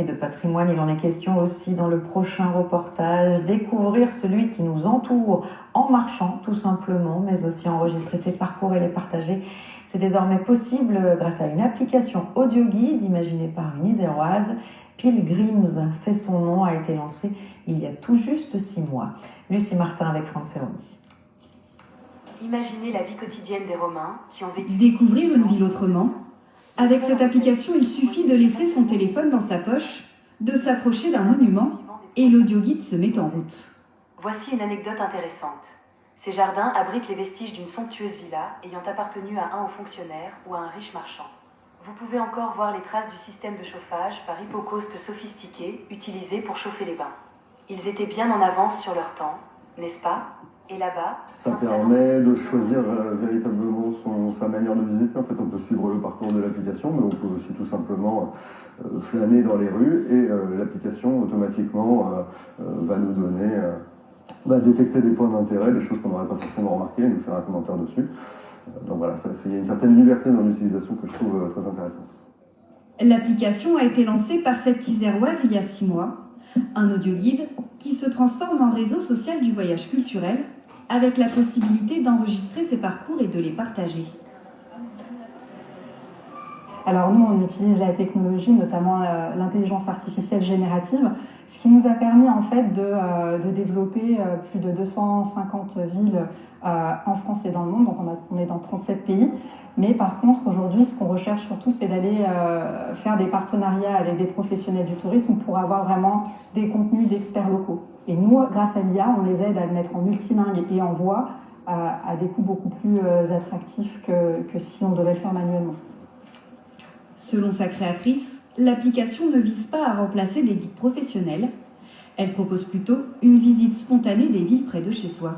Et de patrimoine, il en est question aussi dans le prochain reportage. Découvrir celui qui nous entoure en marchant, tout simplement, mais aussi enregistrer ses parcours et les partager. C'est désormais possible grâce à une application audio guide imaginée par une Iséroise. Pilgrims, c'est son nom, a été lancé il y a tout juste 6 mois. Lucie Martin avec Franck Serroni. Imaginez la vie quotidienne des Romains qui ont vécu... Découvrir une ville autrement. Avec cette application, il suffit de laisser son téléphone dans sa poche, de s'approcher d'un monument et l'audioguide se met en route. Voici une anecdote intéressante. Ces jardins abritent les vestiges d'une somptueuse villa ayant appartenu à un haut fonctionnaire ou à un riche marchand. Vous pouvez encore voir les traces du système de chauffage par hypocauste sophistiqué utilisé pour chauffer les bains. Ils étaient bien en avance sur leur temps, n'est-ce pas ? Et là-bas... Ça permet de choisir véritablement sa manière de visiter. En fait, on peut suivre le parcours de l'application, mais on peut aussi tout simplement flâner dans les rues et l'application automatiquement va nous donner, va détecter des points d'intérêt, des choses qu'on n'aurait pas forcément remarquées et nous faire un commentaire dessus. Donc voilà, il y a une certaine liberté dans l'utilisation que je trouve très intéressante. L'application a été lancée par cette Iséroise il y a 6 mois. Un audioguide qui se transforme en réseau social du voyage culturel avec la possibilité d'enregistrer ses parcours et de les partager. Alors nous, on utilise la technologie, notamment l'intelligence artificielle générative, ce qui nous a permis en fait de développer plus de 250 villes en France et dans le monde, donc on est dans 37 pays. Mais par contre, aujourd'hui, ce qu'on recherche surtout, c'est d'aller faire des partenariats avec des professionnels du tourisme pour avoir vraiment des contenus d'experts locaux. Et nous, grâce à l'IA, on les aide à le mettre en multilingue et en voix à des coûts beaucoup plus attractifs que si on devait le faire manuellement. Selon sa créatrice, l'application ne vise pas à remplacer des guides professionnels. Elle propose plutôt une visite spontanée des villes près de chez soi.